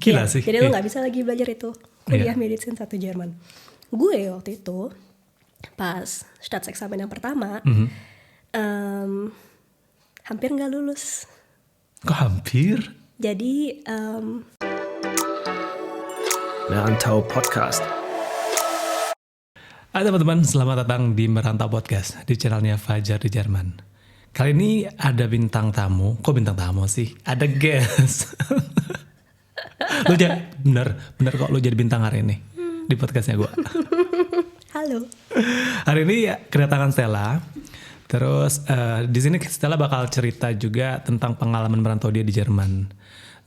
Gila Ya, sih. jadi lo nggak bisa lagi belajar itu kuliah medicine 1 Jerman. Gue waktu itu pas Staatseksamen yang pertama hampir nggak lulus. Kok hampir? Jadi Merantau Podcast. Hai teman-teman, selamat datang di Merantau Podcast, di channelnya Fajar di Jerman. Kali ini ada bintang tamu. Kok bintang tamu sih? Ada guest. Lu bener kok lu jadi bintang hari ini di podcastnya gue. halo. Hari ini ya, kedatangan Stella. Terus di sini Stella bakal cerita juga tentang pengalaman merantau dia di Jerman.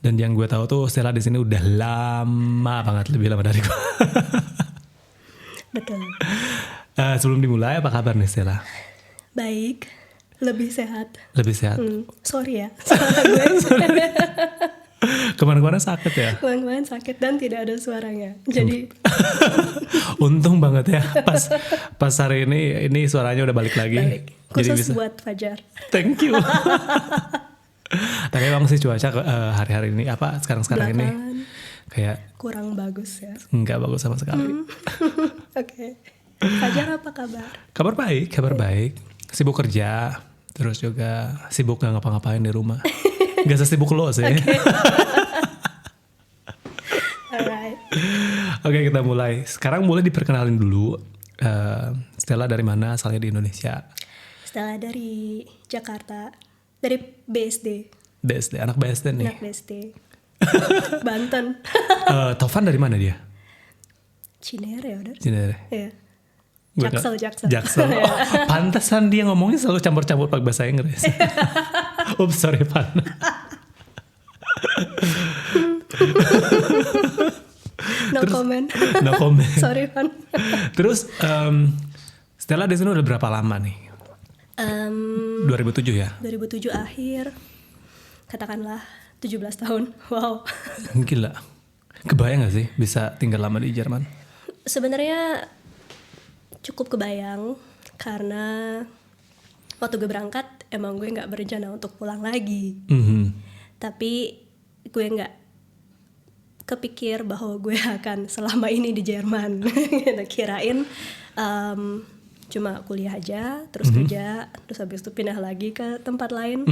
Dan yang gue tahu tuh Stella di sini udah lama banget, lebih lama dari gue. Betul. Sebelum dimulai, apa kabar nih Stella? Baik, lebih sehat. Lebih sehat? Sorry ya, suara gue Kemarin-kemarin sakit ya? kemarin sakit dan tidak ada suaranya. Jadi Untung banget ya, pas hari ini suaranya udah balik lagi. balik. Jadi Khusus bisa. buat Fajar. Thank you. Tapi emang sih cuaca hari-hari ini sekarang ini Belakangan kayak kurang bagus ya. nggak bagus sama sekali. Oke. Fajar apa kabar? Kabar baik. Sibuk kerja, terus juga sibuk nggak ngapa-ngapain di rumah. Gak sesibuk lo sih. Alright. Oke, kita mulai. Sekarang boleh diperkenalin dulu. Stella dari mana asalnya di Indonesia? Stella dari Jakarta, dari BSD, BSD, anak BSD nih. anak BSD, Banten. Tovan dari mana dia? Cinere ya udah. Cinere. Iya. Gua Jaksel. Jaksel. Oh, pantesan dia ngomongnya selalu campur-campur pakai bahasa Inggris. Oops, sorry Pan. No comment. No comment. Sorry Van. Terus Stella di sini udah berapa lama nih? 2007 ya? 2007 akhir, katakanlah 17 tahun. Wow. Gila. Kebayang gak sih bisa tinggal lama di Jerman? Sebenarnya cukup kebayang karena waktu gue berangkat emang gue nggak berencana untuk pulang lagi. Tapi gue nggak kepikir bahwa gue akan selama ini di Jerman. Kirain cuma kuliah aja, terus kerja, terus habis itu pindah lagi ke tempat lain.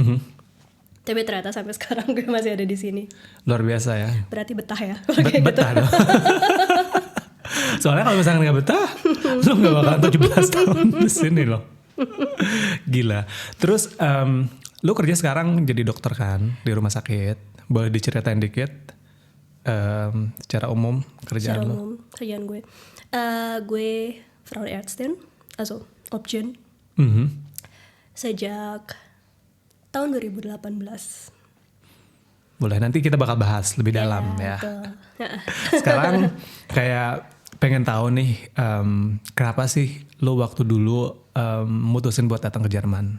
Tapi ternyata sampai sekarang gue masih ada di sini. Luar biasa ya. Berarti betah ya? Kalau kayak gitu. Betah dong. Soalnya kalau misalnya gak betah, lo gak bakal 17 tahun di sini loh. Gila. Terus lo kerja sekarang jadi dokter kan di rumah sakit. Boleh diceritain dikit secara umum kerjaan Secara lo? umum, kerjaan gue. Gue Frauenärztin, also Option, sejak tahun 2018. Boleh, nanti kita bakal bahas lebih dalam ya. Betul. Sekarang kayak pengen tahu nih, kenapa sih lo waktu dulu mutusin buat datang ke Jerman?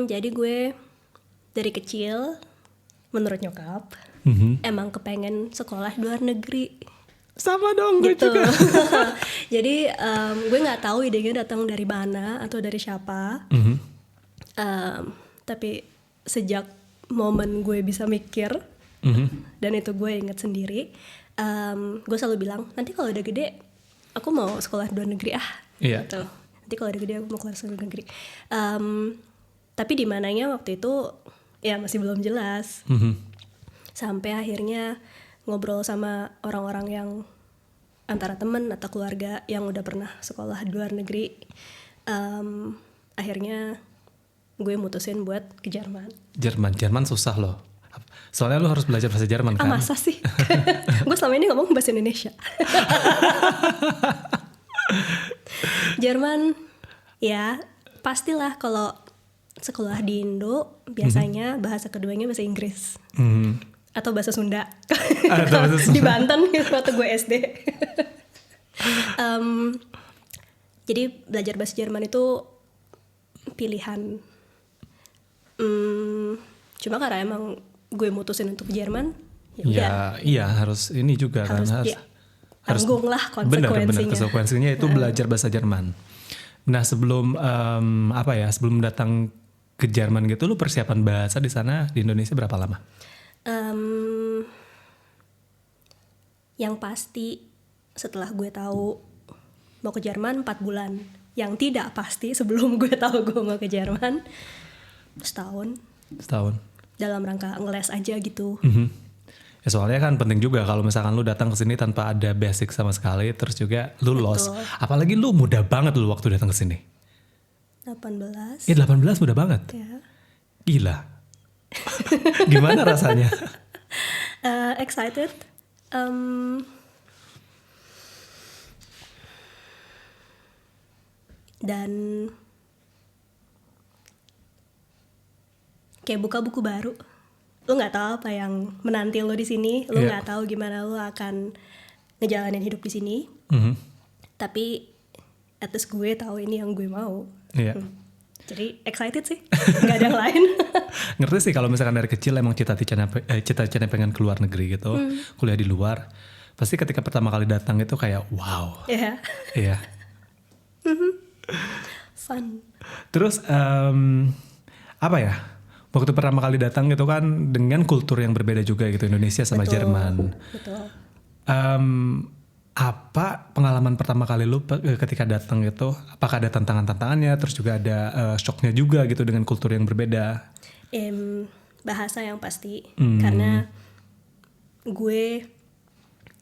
Jadi gue dari kecil, menurut nyokap, emang kepengen sekolah di luar negeri. Sama dong, gue Gitu. juga. Jadi gue nggak tahu idenya datang dari mana atau dari siapa. Tapi sejak momen gue bisa mikir dan itu gue inget sendiri, gue selalu bilang nanti kalau udah gede aku mau sekolah di luar negeri Iya. gitu. Nanti kalau udah gede aku mau keluar sekolah luar negeri. Tapi di mananya waktu itu ya masih belum jelas. Sampai akhirnya ngobrol sama orang-orang yang antara temen atau keluarga yang udah pernah sekolah di luar negeri. Akhirnya gue mutusin buat ke Jerman. Jerman susah loh. Soalnya lu harus belajar bahasa Jerman kan? Masa sih? Gue selama ini ngomong bahasa Indonesia. Jerman, ya pastilah kalau sekolah di Indo biasanya bahasa keduanya bahasa Inggris. Atau bahasa Sunda. Di Banten waktu gue SD. Jadi belajar bahasa Jerman itu pilihan. Cuma karena emang gue mutusin untuk ke Jerman, ya udah. Iya harus ini juga Harus, kan ya, tanggung lah benar konsekuensinya. konsekuensinya itu belajar bahasa Jerman. Nah sebelum sebelum datang ke Jerman gitu, lu persiapan bahasa di sana di Indonesia berapa lama? Yang pasti setelah gue tahu mau ke Jerman 4 bulan. Yang tidak pasti sebelum gue tahu gue mau ke Jerman setahun. Dalam rangka ngeles aja gitu. Ya soalnya kan penting juga kalau misalkan lu datang ke sini tanpa ada basic sama sekali, terus juga lu lost. Apalagi lu muda banget lu waktu datang ke sini. 18. 18 muda banget. Ya. Gila. Gimana rasanya? Excited. Dan kayak buka buku baru. Lu nggak tahu apa yang menanti lu di sini. Lu nggak tahu gimana lu akan ngejalanin hidup di sini. Tapi at least gue tahu ini yang gue mau. Jadi excited sih. Nggak ada yang lain. Ngerti sih kalau misalkan dari kecil emang cita-cita pengen keluar negeri gitu, kuliah di luar. Pasti ketika pertama kali datang itu kayak wow. Iya. Fun. Terus apa ya? Waktu pertama kali datang itu kan dengan kultur yang berbeda juga gitu, Indonesia sama Jerman. Betul. Apa pengalaman pertama kali lu ketika datang itu? Apakah ada tantangannya? Terus juga ada shocknya juga gitu dengan kultur yang berbeda? Bahasa yang pasti. Karena gue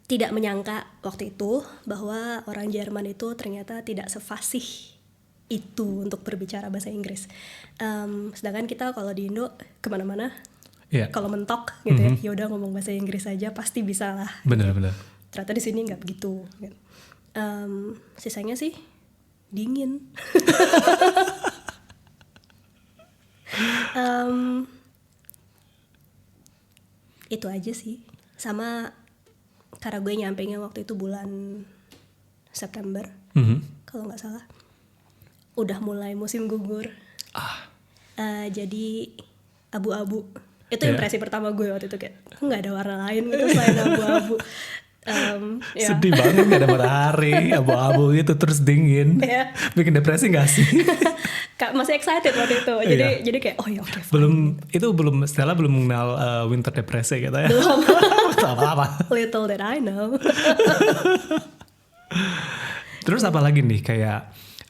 tidak menyangka waktu itu bahwa orang Jerman itu ternyata tidak sefasih itu untuk berbicara bahasa Inggris. Sedangkan kita kalau di Indo kemana-mana, kalau mentok gitu ya udah ngomong bahasa Inggris aja pasti bisa lah. Bener-bener. Ternyata di sini nggak begitu. Sisanya sih dingin. Itu aja sih. Sama karena gue nyampenya waktu itu bulan September, kalau nggak salah. Udah mulai musim gugur. Jadi abu-abu. Itu impresi pertama gue waktu itu, kayak nggak ada warna lain gitu selain abu-abu. Sedih banget, gak ada matahari, abu-abu gitu terus dingin. Bikin depresi gak sih? Masih excited waktu itu. Jadi kayak oh ya oke. Stella belum mengenal winter depresi gitu ya. Belum. Apa-apa. Little that I know. Terus apa lagi nih kayak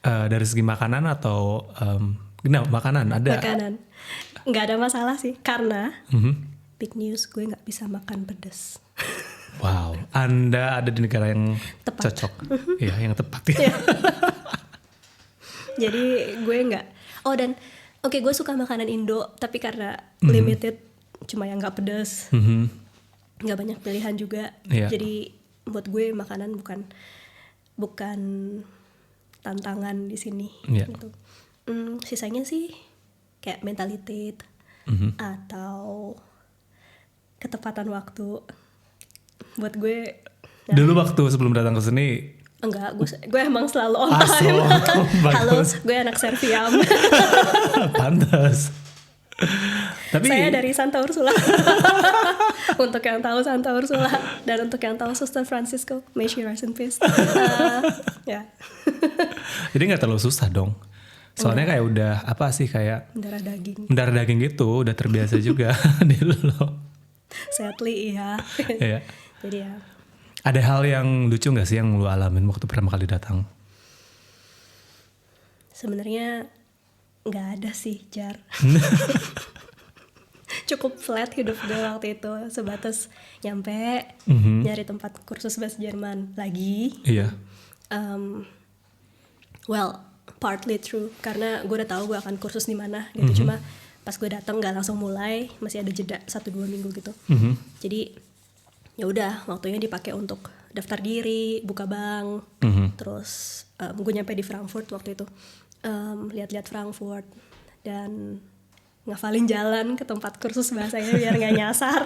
dari segi makanan atau makanan ada? Makanan nggak ada masalah sih, karena big news, gue nggak bisa makan pedas. Wow, Anda ada di negara yang tepat. Cocok. Iya, yang tepat ya. Jadi gue nggak. Oh dan oke, gue suka makanan Indo, tapi karena limited, cuma yang nggak pedas, nggak banyak pilihan juga. Jadi buat gue makanan bukan tantangan di sini. Gitu. Sisanya sih kayak mentalitas atau ketepatan waktu. Buat gue dulu waktu sebelum datang ke sini enggak, gue emang selalu on time. Halo, gue anak Serviam. Pantas. Tapi saya dari Santa Ursula. Untuk yang tahu Santa Ursula dan untuk yang tahu Suster Francisco, may she rest in peace. Jadi nggak terlalu susah dong. Soalnya kayak udah apa sih kayak mendarah daging gitu, udah terbiasa juga di lo. Sadly iya. Jadi ya. Ada hal yang lucu nggak sih yang lu alamin waktu pertama kali datang? Sebenarnya nggak ada sih, Jar. Cukup flat hidup gue waktu itu, sebatas nyampe nyari tempat kursus bahasa Jerman lagi. Iya. Well, partly true, karena gue udah tahu gue akan kursus di mana gitu. Cuma pas gue datang nggak langsung mulai, masih ada jeda 1-2 minggu gitu. Jadi ya udah, waktunya dipakai untuk daftar diri, buka bank. Terus gue nyampe di Frankfurt waktu itu, lihat-lihat Frankfurt dan ngafalin jalan ke tempat kursus bahasanya biar nggak nyasar.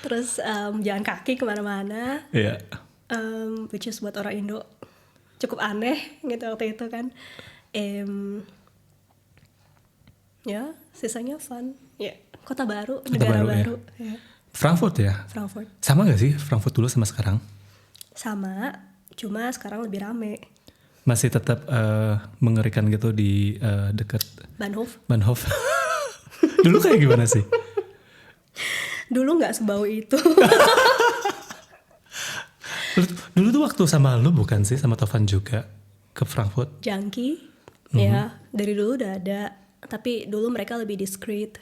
Terus jalan kaki kemana-mana. Which is buat orang Indo cukup aneh gitu waktu itu kan. Ya sisanya fun. Kota baru, negara baru. Ya. Frankfurt ya? Frankfurt. Sama gak sih Frankfurt dulu sama sekarang? Sama, cuma sekarang lebih rame. Masih tetap mengerikan gitu di dekat Bahnhof. Dulu kayak gimana sih? Dulu nggak sebau itu. Dulu tuh waktu sama lu bukan sih, sama Tovan juga ke Frankfurt? Junkie, ya dari dulu udah ada. Tapi dulu mereka lebih discreet,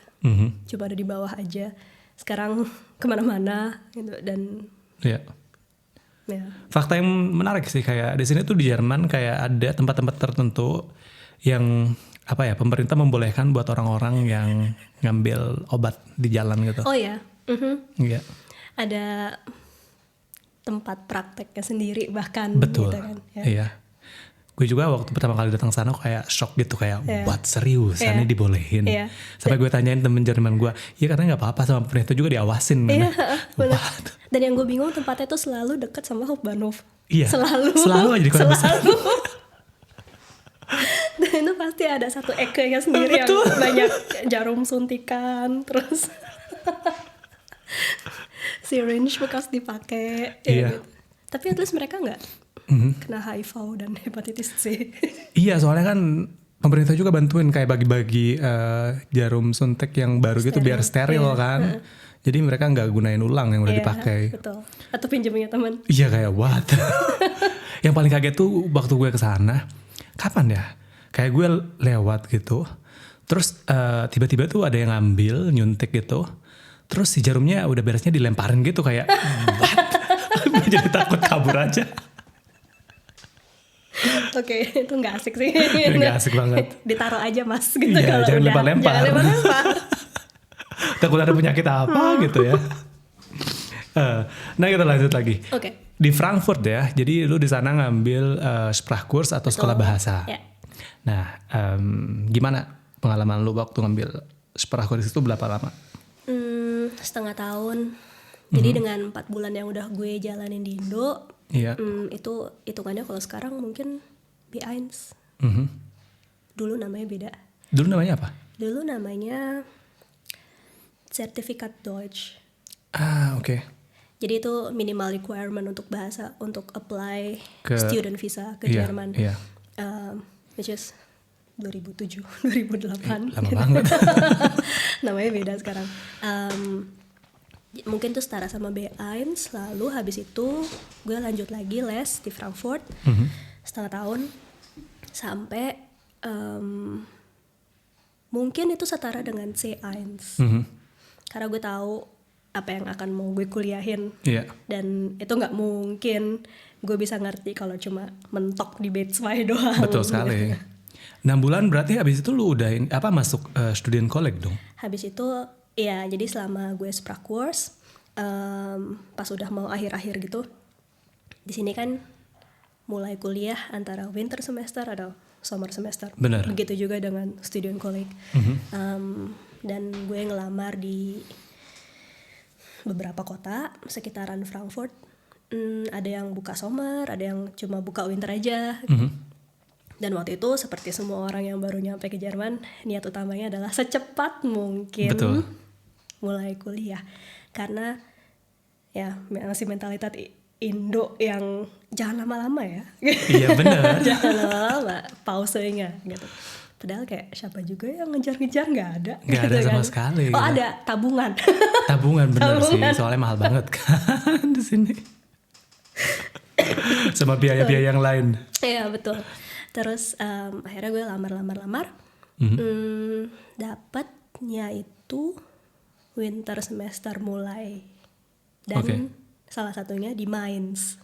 coba ada di bawah aja. Sekarang kemana-mana gitu dan Iya. ya. Fakta yang menarik sih kayak di sini tuh di Jerman kayak ada tempat-tempat tertentu yang apa ya, pemerintah membolehkan buat orang-orang yang ngambil obat di jalan gitu. Oh ya, Iya. ada tempat prakteknya sendiri bahkan. Betul. Gitu kan, ya. Iya. Gue juga waktu pertama kali datang sana kayak shock gitu kayak buat serius ini dibolehin. Iya. Sampai gue tanyain temen Jerman gue, ya katanya nggak apa-apa sama pemerintah juga diawasin. Iya, bener. What? Dan yang gue bingung tempatnya tuh selalu dekat sama Hauptbahnhof. Iya. Selalu aja di kota besar. Selalu. Dan itu pasti ada satu ekenya sendiri yang Betul. banyak jarum suntikan, terus syringe bekas dipakai. Iya. Gitu. Tapi at least mereka nggak kena HIV dan hepatitis C. Iya, soalnya kan pemerintah juga bantuin kayak bagi-bagi jarum suntik yang baru gitu biar steril kan. Jadi mereka nggak gunain ulang yang udah dipakai. Betul. Atau pinjamnya teman. Iya kayak what? Yang paling kaget tuh waktu gue kesana, kapan ya? Kayak gue lewat gitu, terus tiba-tiba tuh ada yang ngambil nyuntik gitu, terus si jarumnya udah beresnya dilemparin gitu kayak what? Gue jadi takut kabur aja. Oke, itu nggak asik sih. Nggak asik banget. Ditaruh aja mas. Gitu, Iya, kalau jangan udah. lempar-lempar. Jangan lempar-lempar. Takut ada penyakit apa gitu ya. Nah kita lanjut lagi. Oke. Di Frankfurt ya, jadi lu di sana ngambil Sprachkurs atau sekolah bahasa. Ya. Nah, gimana pengalaman lu waktu ngambil Sprachkurs itu berapa lama? Setengah tahun. Jadi dengan 4 bulan yang udah gue jalanin di Indo, Iya. itu hitungannya kalau sekarang mungkin B1. Dulu namanya beda. Dulu namanya apa? Dulu namanya Sertifikat Deutsch. Ah, oke. Jadi itu minimal requirement untuk bahasa untuk apply Ke- student visa ke Iya, Jerman. iya. Which is 2007, 2008. Lama banget. Namanya beda sekarang. Mungkin tuh setara sama B1. Lalu habis itu gue lanjut lagi les di Frankfurt setengah tahun sampai mungkin itu setara dengan C1. Karena gue tahu apa yang akan mau gue kuliahin. Iya. Dan itu nggak mungkin gue bisa ngerti kalau cuma mentok di B2 doang. Betul sekali. 6 bulan berarti habis itu lu udah masuk student college dong? Habis itu ya jadi selama gue Sprachkurs pas udah mau akhir-akhir gitu, di sini kan mulai kuliah antara winter semester atau summer semester. Benar. Begitu juga dengan student college. Dan gue ngelamar di beberapa kota sekitaran Frankfurt. Ada yang buka summer, ada yang cuma buka winter aja. Dan waktu itu seperti semua orang yang baru nyampe ke Jerman, niat utamanya adalah secepat mungkin Betul. mulai kuliah. Karena ya masih mentalitas Indo yang jangan lama-lama ya. Iya benar. Jangan lama-lama, pausenya gitu. Padahal kayak siapa juga yang ngejar-ngejar, nggak ada. Nggak ada sama sekali, Oh gitu. ada, tabungan. Tabungan bener Tabungan. sih, soalnya mahal banget kan di sini. Sama biaya-biaya yang lain. Iya betul. Terus akhirnya gue lamar. Dapatnya itu winter semester mulai. Dan Oke. salah satunya di Mainz.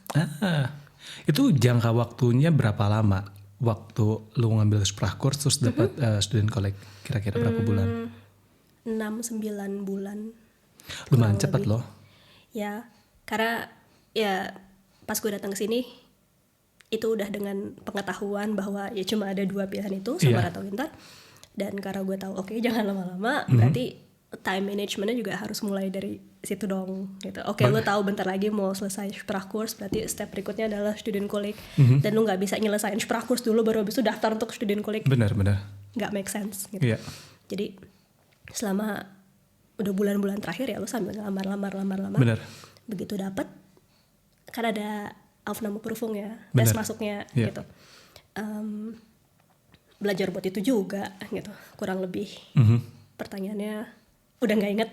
Itu jangka waktunya berapa lama? Waktu lu ngambil Sprachkurs terus dapat student college kira-kira berapa bulan? 6-9 bulan. Lumayan kurang cepat lebih. loh. Ya, karena ya pas gue datang ke sini itu udah dengan pengetahuan bahwa ya cuma ada 2 pilihan itu, summer Iya. atau winter. Dan karena gue tahu oke, jangan lama-lama, berarti time managementnya juga harus mulai dari situ dong gitu. Oke, lu tahu bentar lagi mau selesai Sprachkurs, berarti step berikutnya adalah student college. Dan lu nggak bisa nyelesain Sprachkurs dulu baru habis itu daftar untuk student college. Benar. Nggak make sense gitu. Iya. Jadi selama udah bulan-bulan terakhir ya lu sambil lamar. Benar. Begitu dapet, kan ada Aufnahmeprüfung ya, Bener. tes masuknya Iya. gitu. Belajar buat itu juga gitu, kurang lebih. Pertanyaannya udah nggak inget.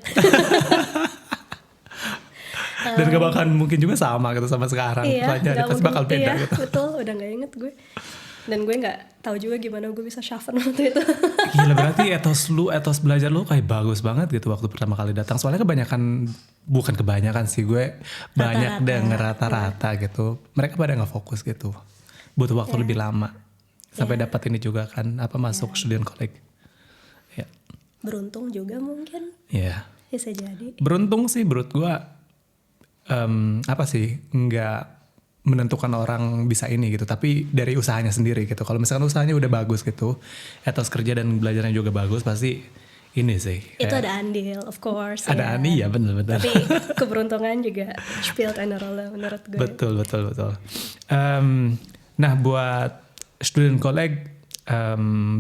Dan gak bakalan mungkin juga sama gitu sama sekarang. Pelajaran nggak pasti bakal mungkin. beda Iya, gitu. betul, udah nggak inget gue. Dan gue nggak tahu juga gimana gue bisa shuffle waktu itu. Gila, berarti etos belajar lu kayak bagus banget gitu waktu pertama kali datang. Soalnya bukan kebanyakan sih, gue banyak Rata-rata. denger rata-rata gitu. Mereka pada nggak fokus gitu. Butuh waktu lebih lama sampai dapat ini juga kan, masuk student college. Ya. Beruntung juga mungkin, Iya. bisa jadi. Beruntung sih menurut gue nggak menentukan orang bisa ini gitu, tapi dari usahanya sendiri gitu. Kalau misalkan usahanya udah bagus gitu, etos kerja dan belajarnya juga bagus, pasti ini sih. Itu ada andil, of course. Ada ani ya, benar-benar. Tapi keberuntungan juga spielt eine Rolle menurut gue. Betul. Nah, buat student college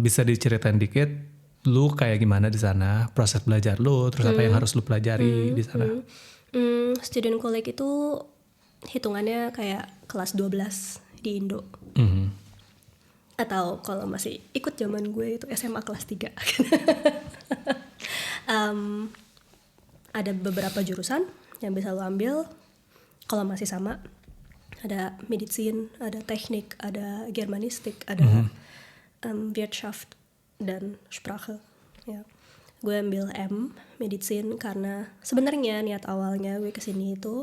bisa diceritain dikit, lu kayak gimana di sana, proses belajar lu, terus apa yang harus lu pelajari di sana? Student college itu hitungannya kayak kelas 12 di Indo. Atau kalau masih ikut zaman gue itu SMA kelas 3. Ada beberapa jurusan yang bisa lo ambil kalau masih sama. Ada medicine, ada teknik, ada Germanistik, ada Wirtschaft dan Sprache. Ya. Gue ambil medicine karena sebenarnya niat awalnya gue kesini itu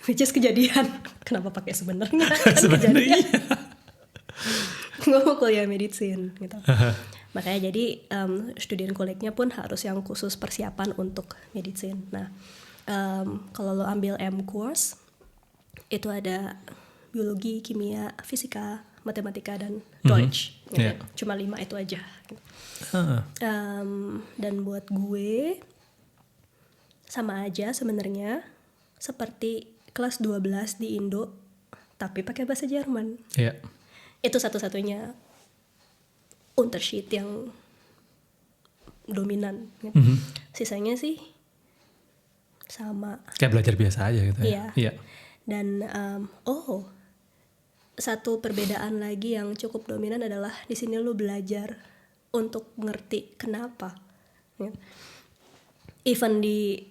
which is kejadian. Kenapa pakai sebenarnya? Kan Sebenarnya kejadian. Gue mau kuliah medicine gitu. Makanya jadi student college-nya pun harus yang khusus persiapan untuk medicine. Nah, kalau lo ambil course itu ada biologi, kimia, fisika, matematika dan Deutsch. Gitu. Yeah. Cuma 5 itu aja. Gitu. Dan buat gue sama aja sebenarnya seperti kelas 12 di Indo tapi pakai bahasa Jerman. Iya. Itu satu-satunya Unterschied yang dominan. Gitu. Sisanya sih sama. Kayak belajar biasa aja gitu ya. Iya. Dan satu perbedaan lagi yang cukup dominan adalah di sini lu belajar untuk ngerti kenapa. Even di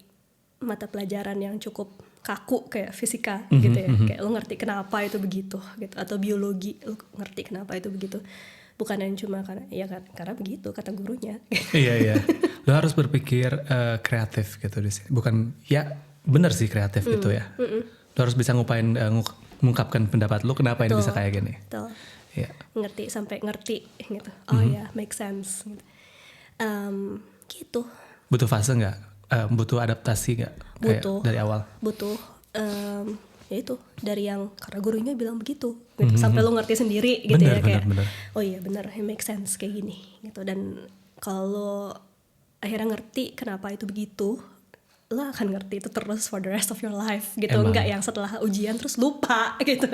mata pelajaran yang cukup kaku kayak fisika gitu ya, kayak lu ngerti kenapa itu begitu gitu, atau biologi lu ngerti kenapa itu begitu. Bukan yang cuma karena begitu kata gurunya. Iya. Lo harus berpikir kreatif gitu di sini. Bukan bener sih kreatif gitu ya. Lo harus bisa mengungkapkan pendapat lo kenapa ini bisa kayak gini. Betul. Iya. Ngerti sampai ngerti gitu. Oh ya, make sense. Gitu. Butuh fase nggak? Butuh adaptasi nggak? Butuh. Dari awal. Butuh. Ya itu dari yang karena gurunya bilang begitu gitu. Sampai lo ngerti sendiri gitu. Bener. Oh iya bener, make sense kayak gini gitu. Dan kalau akhirnya ngerti kenapa itu begitu, lo akan ngerti itu terus for the rest of your life gitu. Enggak yang setelah ujian terus lupa gitu.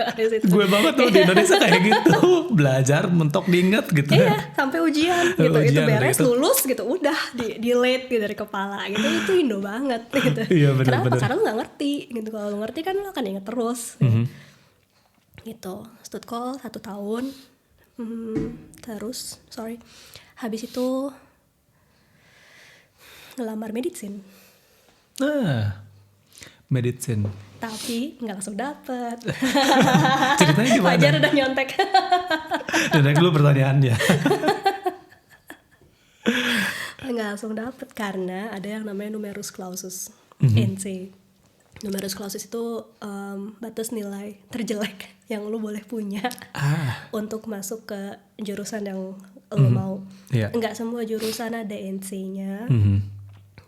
Gue banget tuh di Indonesia kayak gitu. Belajar mentok diinget gitu. Iya, sampai ujian gitu. Itu Ujian, beres gitu. lulus gitu. Udah delete gitu dari kepala gitu. Itu Indo banget gitu. Iya, bener, Kenapa? bener. Karena lo gak ngerti gitu. Kalau lo ngerti kan lo akan inget terus gitu. Stud call 1 tahun. Terus habis itu ngelamar medicine. Medicine. Tapi gak langsung dapet. Ceritanya gimana? Fajar udah nyontek. Dan dulu pertanyaannya. Gak langsung dapet karena ada yang namanya numerus clausus, NC. Numerus clausus itu batas nilai terjelek yang lo boleh punya untuk masuk ke jurusan yang lo mau. Yeah. Nggak semua jurusan ada NC-nya,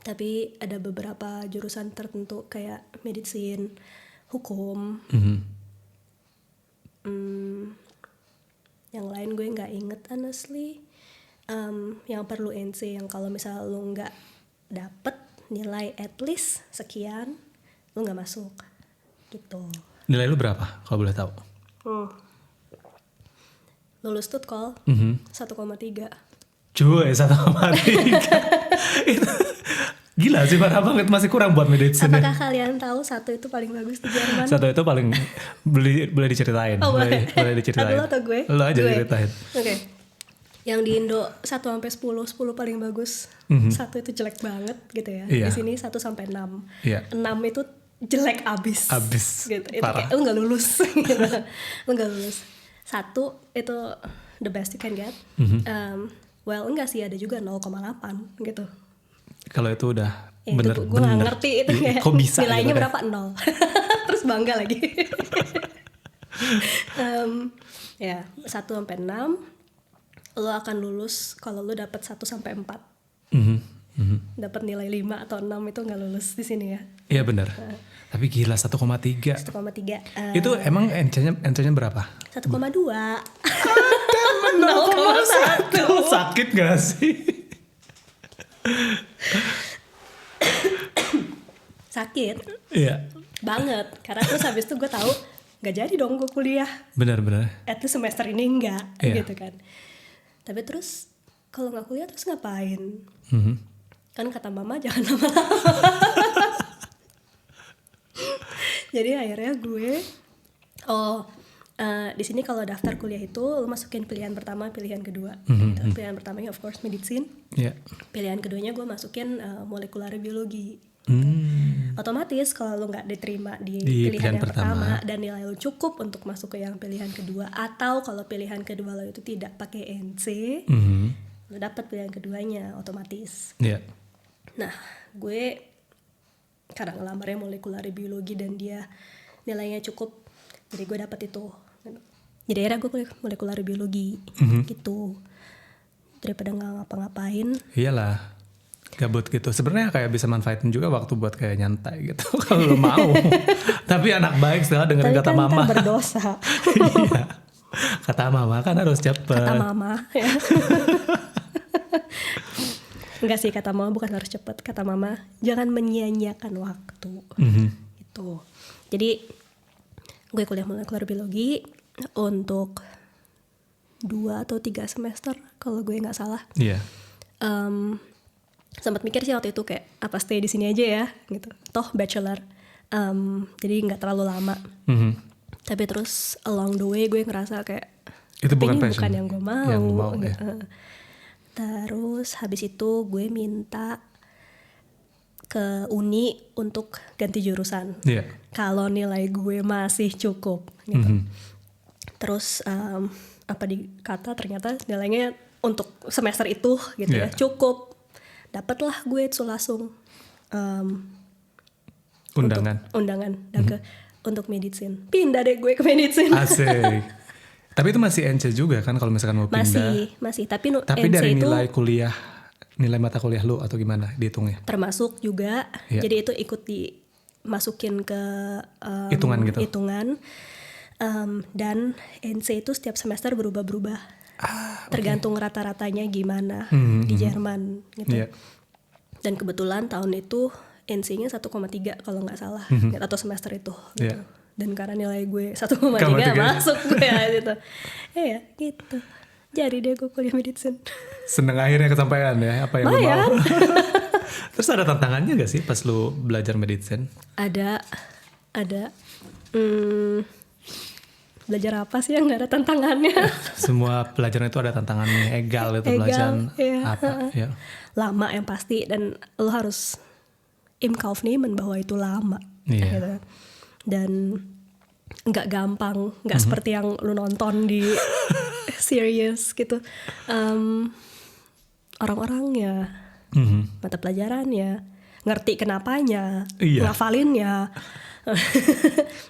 tapi ada beberapa jurusan tertentu kayak medicine, hukum. Yang lain gue nggak inget honestly. Yang perlu NC yang kalau misalnya lo nggak dapet nilai at least sekian, lo nggak masuk gitu. Nilai lu berapa kalau boleh tahu? Lulus stud call 1,3. Cuy, 1,3. Itu gila sih, parah banget, masih kurang buat medicine. Apakah kalian tahu 1 itu paling bagus di Jerman? 1 itu paling boleh diceritain. Oh, boleh. Boleh diceritain. Lo atau gue? Lo aja Gue. ceritain. Oke. Yang di Indo 1 sampai 10 paling bagus. 1 itu jelek banget gitu ya. Iya. Di sini 1 sampai 6. Iya. 6 itu jelek abis gitu. Itu Parah. kayak lu nggak lulus gitu. Lu nggak lulus. 1 itu the best you can get. Well enggak sih, ada juga 0,8 gitu. Kalau itu udah Ya, bener gue nggak ngerti itu kayak kok bisa nilainya gitu kan? berapa 0. Terus bangga lagi. Ya 1 sampai 6 lo akan lulus kalau lo dapat 1 sampai 4. Dapat nilai 5 atau 6 itu nggak lulus di sini ya. Iya benar. Tapi gila 1,3. 1,3. Itu emang NC-nya berapa? 1,2. 0,1. Sakit gak sih? Sakit Iya. banget karena terus habis itu gue tahu nggak jadi dong gue kuliah. Benar. At least semester ini enggak Iya. gitu kan. Tapi terus kalau nggak kuliah terus ngapain? Kan kata mama jangan lama-lama. Jadi akhirnya gue di sini kalau daftar kuliah itu lo masukin pilihan pertama, pilihan kedua. Gitu. Pilihan pertamanya of course medicine. Iya. Pilihan keduanya gue masukin molekular biologi. Otomatis kalau lo nggak diterima di pilihan yang pertama dan nilai lo cukup untuk masuk ke yang pilihan kedua, atau kalau pilihan kedua lo itu tidak pakai NC, lo dapat pilihan keduanya otomatis. Iya. Nah, gue karena ngelamarnya molekular biologi dan dia nilainya cukup, jadi gue dapat itu. Jadi akhirnya gue kuliah molekular biologi gitu. Daripada nggak ngapa-ngapain. Iyalah. Gabut gitu. Sebenarnya kayak bisa manfaatin juga waktu buat kayak nyantai gitu kalau lo mau. Tapi anak baik setelah dengerin kata kan mama. Kan berdosa. Iya. Kata mama kan harus cepet. Kata mama ya. Enggak sih, kata mama bukan harus cepet. Kata mama jangan menyia-nyiakan waktu. Gitu. Jadi gue kuliah molekular biologi untuk 2 atau 3 semester kalau gue nggak salah. Iya. Sempat mikir sih waktu itu kayak apa stay di sini aja ya gitu. Toh bachelor. Jadi nggak terlalu lama. Tapi terus along the way gue ngerasa kayak Itu bukan ini passion. bukan yang gue mau. Yang lu mau, gitu. ya. Terus habis itu gue minta ke uni untuk ganti jurusan. Iya. Kalau nilai gue masih cukup gitu. Terus apa dikata ternyata nilainya untuk semester itu gitu ya Iya. cukup. Dapatlah gue itu langsung Undangan. dan untuk medicine. Pindah deh gue ke medicine. Asik. Tapi itu masih NC juga kan kalau misalkan mau pindah. Masih. Tapi Tapi NC dari itu nilai mata kuliah lu atau gimana dihitungnya? termasuk juga. Iya. Jadi itu ikut dimasukin ke Hitungan gitu? Hitungan. Dan NC itu setiap semester berubah-berubah. Tergantung rata-ratanya gimana di Jerman gitu. Iya. Dan kebetulan tahun itu NC-nya 1,3 kalau nggak salah, atau semester itu gitu. Iya. Dan karena nilai gue 1,3 1,3. masuk gue gitu. Ya gitu. Jadi deh gue kuliah medicine. Seneng akhirnya kesampaian ya apa yang lu mau. Lumayan. Terus ada tantangannya gak sih pas lu belajar medicine? Ada. Belajar apa sih yang nggak ada tantangannya? Semua pelajaran itu ada tantangannya, egal itu Egal, pelajaran iya. apa ya. Lama yang pasti, dan lo harus im kauf nehmen bahwa itu lama. Iya. Gitu. Dan nggak gampang, nggak seperti yang lo nonton di series gitu. Orang-orangnya, mata pelajarannya, ngerti kenapanya, Iya. ngafalinnya.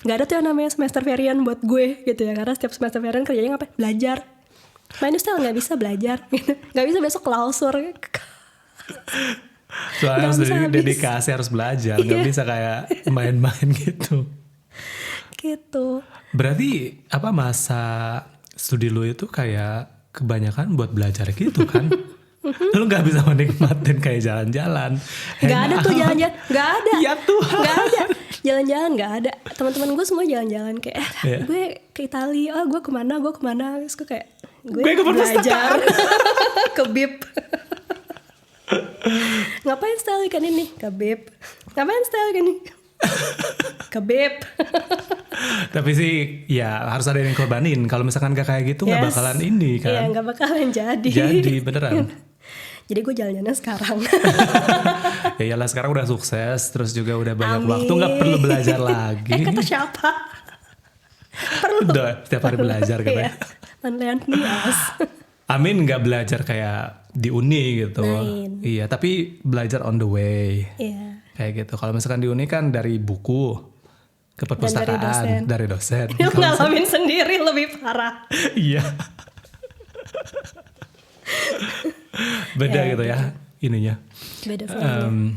Nggak ada tuh yang namanya semester varian buat gue gitu ya, karena setiap semester varian kerjanya ngapain? Belajar. Main style nggak bisa belajar, gitu. Nggak bisa besok klausur. Soalnya harus Nggak bisa habis. dedikasi, harus belajar, nggak Iya. bisa kayak main-main gitu. Gitu. Berarti apa masa studi lu itu kayak kebanyakan buat belajar gitu kan? Lu nggak bisa menikmatin kayak jalan-jalan. Nggak ada tuh jalan-jalan, nggak ada. Ya Tuhan. Nggak ada. Jalan-jalan nggak ada. Teman-teman gue semua jalan-jalan kayak, Iya. gue ke Italia, gue kemana. Terus gue kayak, Gue ke perpustakaan. ke BIP. Ngapain style ikan ini? Ke BIP. Ngapain style ikan ini? Ke BIP. Tapi sih ya harus ada yang korbanin. Kalau misalkan gak kayak gitu nggak Yes. bakalan ini kan. Iya, nggak bakalan jadi. Jadi beneran. Jadi gue jalannya sekarang. Ya iyalah sekarang udah sukses, terus juga udah banyak Amin. waktu, nggak perlu belajar lagi. Kata siapa? Perlu. Udah setiap hari belajar katanya. Manlian nias. Amin nggak belajar kayak di uni gitu. Lain. Iya, tapi belajar on the way. Iya. Kayak gitu. Kalau misalkan di uni kan dari buku ke perpustakaan, dari dosen. Lu ngalamin sendiri lebih parah. Iya. Beda Ya, gitu ya ininya. Beda filmnya.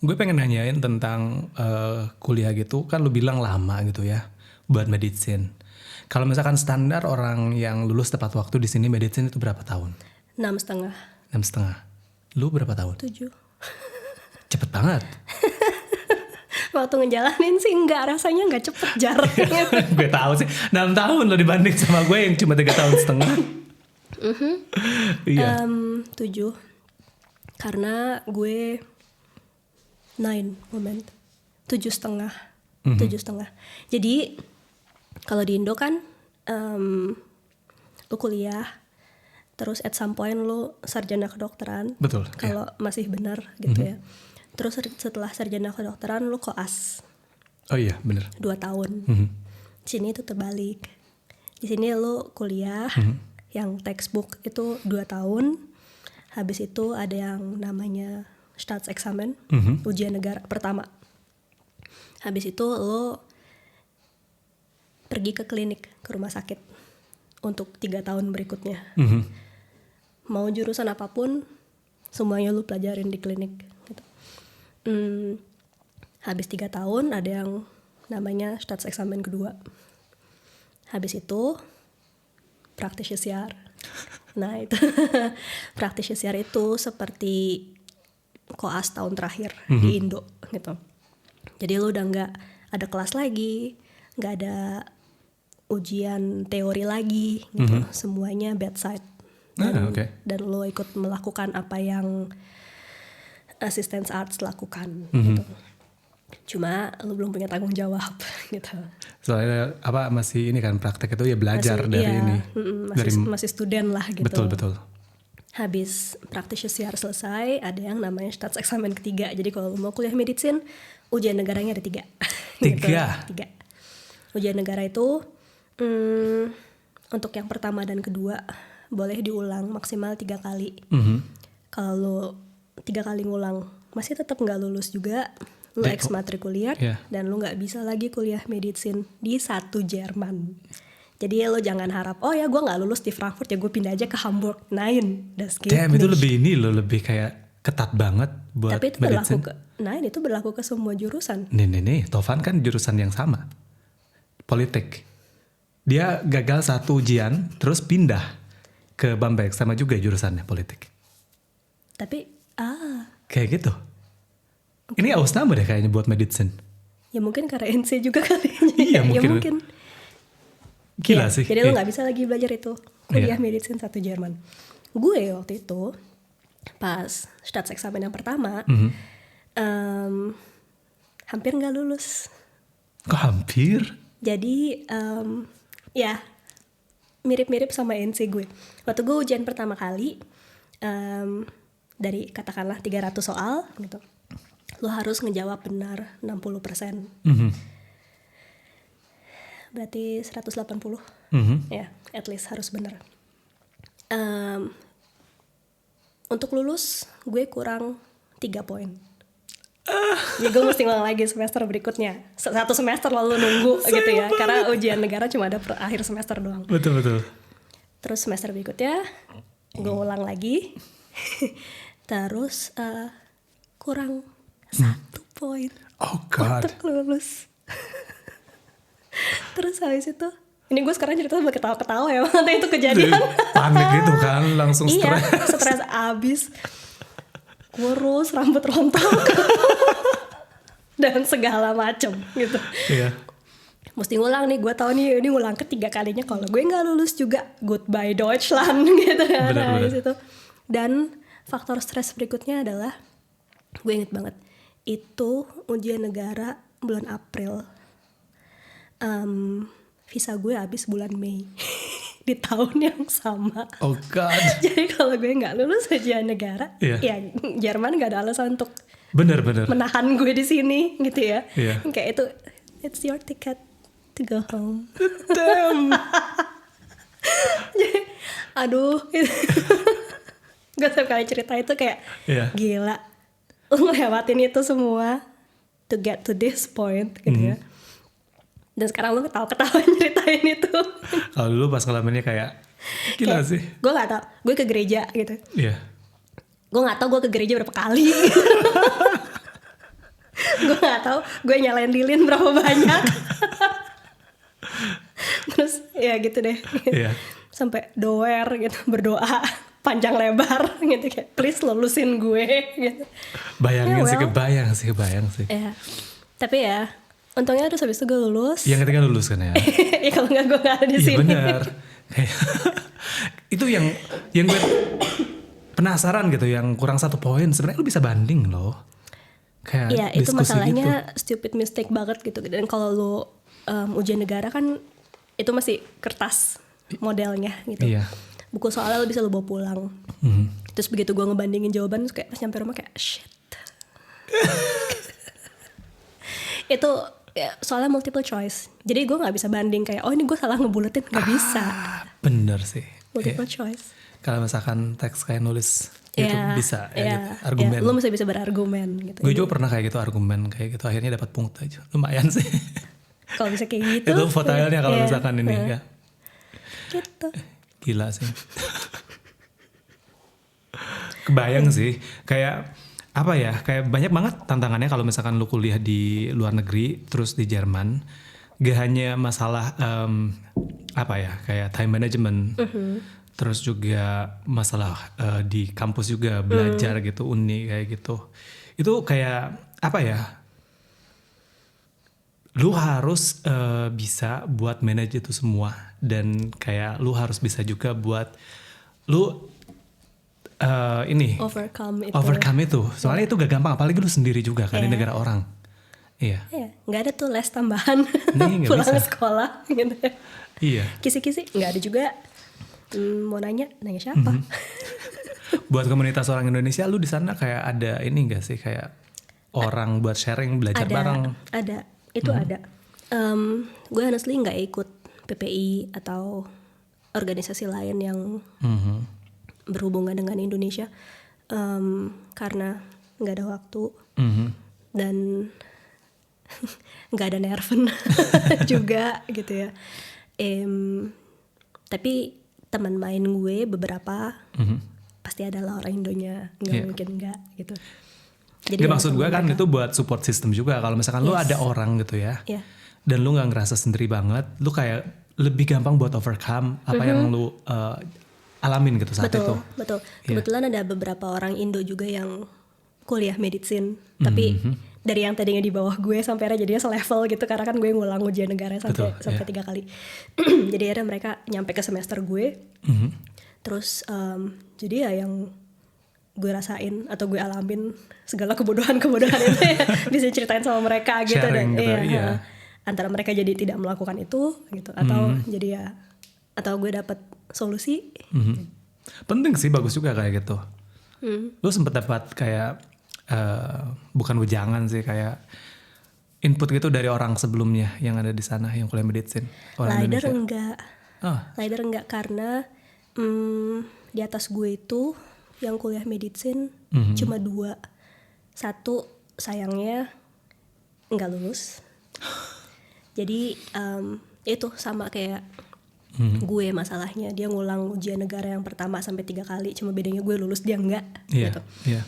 Gue pengen nanyain tentang kuliah gitu. Kan lu bilang lama gitu ya buat medicine. Kalau misalkan standar orang yang lulus tepat waktu di sini medicine itu berapa tahun? 6,5. 6,5. Lu berapa tahun? 7. Cepet banget. Waktu ngejalanin sih rasanya nggak cepet jaraknya. Gue tahu sih 6 tahun lo dibanding sama gue yang cuma 3 tahun setengah. Iya. 7. Karena gue 7,5. 7,5. Jadi kalau di Indo kan lu kuliah terus at some point lu sarjana kedokteran. Betul. Kalau masih benar gitu ya. Terus setelah sarjana kedokteran lu koas Oh iya bener. 2 tahun. Di sini itu terbalik. Di sini lu kuliah yang textbook itu 2 tahun. Habis itu ada yang namanya Staatsexamen, ujian negara pertama. Habis itu lu pergi ke klinik, ke rumah sakit untuk 3 tahun berikutnya. Mau jurusan apapun, semuanya lu pelajarin di klinik. Gitu. Habis 3 tahun ada yang namanya Staatsexamen kedua. Habis itu Praktisiar. Nah itu Praktisiar itu seperti koas tahun terakhir di Indo gitu. Jadi lu udah nggak ada kelas lagi, nggak ada ujian teori lagi gitu. Semuanya bedside. Dan lo ikut melakukan apa yang assistance arts lakukan gitu. Cuma lo belum punya tanggung jawab gitu. Soalnya masih ini kan praktek itu ya belajar dari ini. Masih student lah gitu. Betul. Habis Praktisiar selesai, ada yang namanya Staatsexamen ketiga. Jadi kalau lo mau kuliah medicine, ujian negaranya ada 3. 3? 3. Ujian negara itu untuk yang pertama dan kedua boleh diulang maksimal 3 kali. Kalau lo 3 kali ngulang masih tetap nggak lulus juga, lo eksmatrikulier dan lo nggak bisa lagi kuliah medicine di satu Jerman. Jadi lo jangan harap gue nggak lulus di Frankfurt ya gue pindah aja ke Hamburg. Das geht Damn, itu nicht. lebih kayak ketat banget buat Tapi itu medicine. itu berlaku ke semua jurusan. Nih, Tovan kan jurusan yang sama. Politik. Dia gagal 1 ujian, terus pindah ke Bamberg, sama juga jurusannya politik. Tapi Kayak gitu. Ini aus nama deh kayaknya buat medicine. ya mungkin karena NC juga kali. Iya, Ya mungkin. mungkin. Gila Ya, sih. Jadi lo nggak bisa lagi belajar itu kuliah medicine 1 Jerman. Gue waktu itu pas Staatsexamen yang pertama hampir nggak lulus. Kok hampir? Jadi ya mirip-mirip sama NC gue. Waktu gue ujian pertama kali dari katakanlah 300 soal gitu, lo harus ngejawab benar 60%. Berarti 180. Ya, at least harus benar. Untuk lulus gue kurang 3 poin. Jadi gue mesti ngulang lagi semester berikutnya. 1 semester lalu nunggu gitu ya. Karena ujian negara cuma ada per akhir semester doang. Betul. Terus semester berikutnya gue ulang lagi. Terus kurang 1 poin Oh God. untuk lulus. Terus habis itu, ini gue sekarang cerita sambil ketawa-ketawa ya, waktu itu kejadian. Panik gitu kan, langsung Iya, stres. stres abis. Kurus, rambut rontok. Dan segala macem gitu. Iya. Mesti ngulang nih, gue tahu nih ini ngulang ketiga kalinya. Kalau gue nggak lulus juga, goodbye Deutschland gitu kan. Benar. Situ. Dan faktor stres berikutnya adalah, gue inget banget, itu ujian negara bulan April. Visa gue habis bulan Mei. di tahun yang sama. Oh God. Jadi kalau gue nggak lulus ujian negara, Iya. ya Jerman nggak ada alasan untuk Bener. menahan gue di sini gitu ya. Iya. Kayak itu, it's your ticket to go home. Damn. Jadi, aduh, gue setiap kali cerita itu kayak Iya. gila, lu ngelewatin itu semua to get to this point gitu ya. Dan sekarang lu ketawa-ketawa nyeritain itu. Kalau dulu pas ngalaminnya kayak gila sih. Gue nggak tau, gue ke gereja gitu. Iya. Gue nggak tahu gue ke gereja berapa kali. Gue nggak tahu gue nyalain lilin berapa banyak. Terus ya gitu deh. Iya. Sampai doer gitu, berdoa panjang lebar gitu kayak please lulusin gue gitu. Bayangin Ya, sih, well. kebayang sih. Ya, tapi ya untungnya terus habis itu gue lulus. Yang ketika lulus kan ya. Ya kalau nggak gue nggak ada di Iya sini. benar. Kayak itu yang gue penasaran gitu, yang kurang 1 poin sebenarnya lu bisa banding loh. Kayak Iya itu diskusi masalahnya gitu. stupid mistake banget gitu. Dan kalau lu ujian negara kan itu masih kertas modelnya gitu. Iya. Buku soalnya lu bisa lu bawa pulang. Terus begitu gue ngebandingin jawaban, terus kayak pas nyampe rumah kayak shit. Itu ya, soalnya multiple choice. Jadi gue nggak bisa banding kayak oh ini gue salah ngebuletin, nggak bisa. Bener sih. Multiple Iya. choice. Kalau misalkan teks kayak nulis itu Ya, bisa ya, ya, gitu. Argumen. ya, lu mesti bisa berargumen gitu. Gue juga pernah kayak gitu, argumen kayak gitu, akhirnya dapat pungut aja. Lumayan sih. Kalau bisa kayak gitu. Itu votailnya kalau ya, misalkan ini ya. Gitu. Gila sih. Kebayang sih, kayak apa ya, kayak banyak banget tantangannya kalau misalkan lu kuliah di luar negeri terus di Jerman. Gak hanya masalah apa ya, kayak time management, terus juga masalah di kampus juga belajar gitu, uni kayak gitu. Itu kayak apa ya, lu harus bisa buat manage itu semua, dan kayak lu harus bisa juga buat lu overcome itu. Soalnya itu gak gampang, apalagi lu sendiri juga kan di negara orang. Iya. Ya, nggak ada tuh les tambahan Nih, nggak pulang bisa. sekolah gitu. Iya. Kisi-kisi nggak ada juga. Mau nanya siapa? Buat komunitas orang Indonesia, lu di sana kayak ada ini gak sih, kayak orang buat sharing, belajar bareng? Ada, itu ada. Gue honestly nggak ikut PPI atau organisasi lain yang berhubungan dengan Indonesia karena nggak ada waktu dan nggak ada nerven juga gitu ya. Tapi teman main gue beberapa pasti adalah orang Indonya, nggak mungkin nggak gitu. Jadi Nggak, maksud gue kan itu buat support system juga. Kalau misalkan lu ada orang gitu ya, Iya. dan lu nggak ngerasa sendiri banget, lu kayak lebih gampang buat overcome apa yang lu alamin gitu saat itu. Betul. Kebetulan ada beberapa orang Indo juga yang kuliah medicine, tapi dari yang tadinya di bawah gue sampai akhirnya jadinya selevel gitu karena kan gue ngulang ujian negara sampai 3 kali. Jadi akhirnya mereka nyampe ke semester gue. Terus jadi ya yang gue rasain atau gue alamin segala kebodohan-kebodohan itu ya bisa ceritain sama mereka gitu. Sharing Dan gitu, iya. antara mereka jadi tidak melakukan itu gitu atau jadi ya atau gue dapat solusi. Penting sih, bagus juga kayak gitu. Lu sempet dapat kayak bukan wejangan sih, kayak input gitu dari orang sebelumnya yang ada di sana yang kuliah medicine, orang Lider Indonesia? enggak. Lider enggak karena di atas gue itu yang kuliah medicine cuma 2. Satu sayangnya nggak lulus. Jadi itu sama kayak gue masalahnya, dia ngulang ujian negara yang pertama sampai 3 kali, cuma bedanya gue lulus dia enggak gitu. Iya.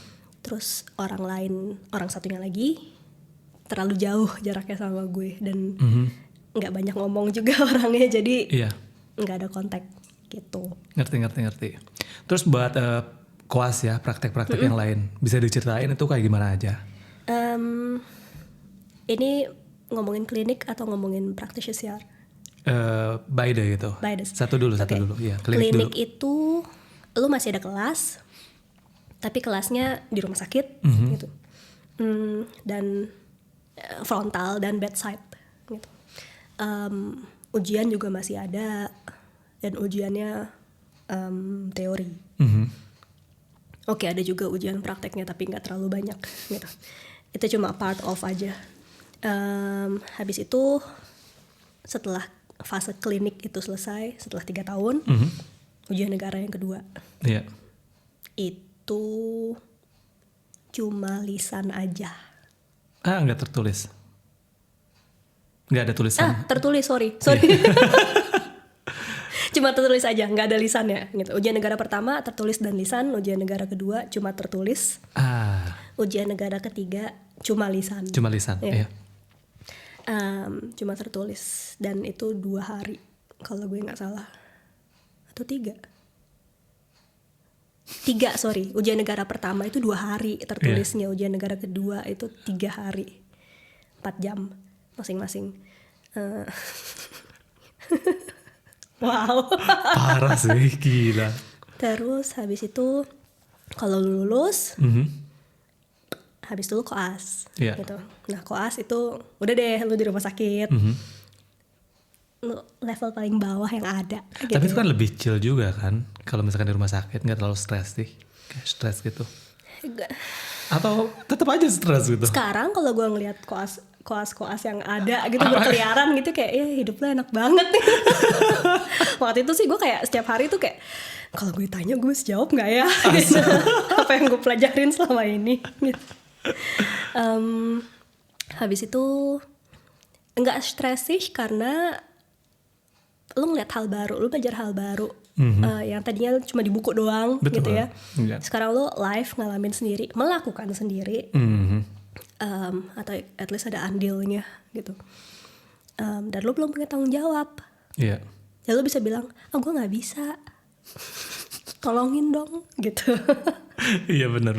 Terus orang satunya lagi terlalu jauh jaraknya sama gue dan nggak banyak ngomong juga orangnya, jadi Iya. nggak ada kontak gitu. Ngerti. Terus buat koas ya, praktek-praktek yang lain, bisa diceritain itu kayak gimana aja? Ini ngomongin klinik atau ngomongin practitioner? Beda gitu. Beda. Satu dulu. Iya, klinik Klinik dulu. itu lu masih ada kelas, tapi kelasnya di rumah sakit gitu. Dan frontal dan bedside gitu. Ujian juga masih ada, dan ujiannya teori. Oke, ada juga ujian prakteknya tapi nggak terlalu banyak gitu. Itu cuma part of aja. Habis itu setelah fase klinik itu selesai, setelah 3 tahun, ujian negara yang kedua. Iya. Itu cuma lisan aja. Nggak tertulis. Nggak ada tulisan. Tertulis, sorry. Cuma tertulis aja, nggak ada lisannya gitu. Ujian negara pertama tertulis dan lisan, ujian negara kedua cuma tertulis. Ujian negara ketiga cuma lisan. Cuma lisan, iya. Cuma tertulis dan itu 2 hari kalau gue nggak salah, atau 3, sorry. Ujian negara pertama itu 2 hari tertulisnya, ujian negara kedua itu 3 hari, 4 jam masing-masing. Wow. Parah sih, gila. Terus habis itu kalau lu lulus, habis itu lu koas, gitu. Nah koas itu udah deh lu di rumah sakit, lu level paling bawah yang ada. Gitu. Tapi itu kan lebih chill juga kan, kalau misalkan di rumah sakit nggak terlalu stres sih, kayak stres gitu. Atau tetap aja stres gitu. Sekarang kalau gue ngelihat koas yang ada gitu berkeliaran gitu kayak hidup lo enak banget nih. Waktu itu sih gue kayak setiap hari tuh kayak kalau gue tanya gue mesti jawab nggak ya gitu. Apa yang gue pelajarin selama ini gitu. Habis itu nggak stres sih karena lo ngeliat hal baru, lo belajar hal baru. Yang tadinya cuma di buku doang. Betul, gitu ya. Enggak. Sekarang lo live ngalamin sendiri, melakukan sendiri. Atau at least ada andilnya gitu. Dan lo belum punya tanggung jawab. Iya. Ya lo bisa bilang, gue nggak bisa, tolongin dong gitu. Iya benar.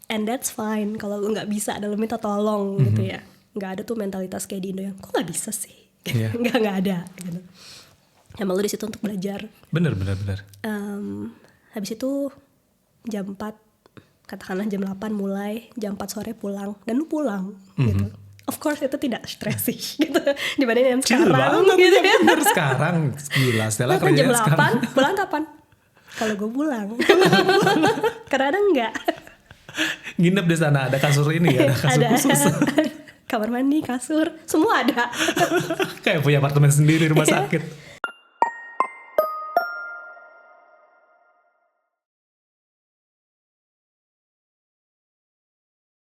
And that's fine kalau lo nggak bisa dan lo minta tolong gitu ya. Nggak ada tuh mentalitas kayak di Indo yang kok nggak bisa sih. Iya. nggak ada gitu. Emang lo di situ untuk belajar. Benar. Habis itu jam 4, katakanlah jam 8 mulai, jam 4 sore pulang, dan lu pulang gitu. Of course itu tidak stressy gitu dibanding yang Chill sekarang banget, gitu ya. bener sekarang. Gila, Stella Kan jam kerjanya 8, sekarang. pulang kapan? Kalau gue pulang. Kadang-kadang enggak. Nginep di sana, ada kasur ini ya, ada kasur khusus. Kamar mandi, kasur, semua ada. Kayak punya apartemen sendiri rumah sakit.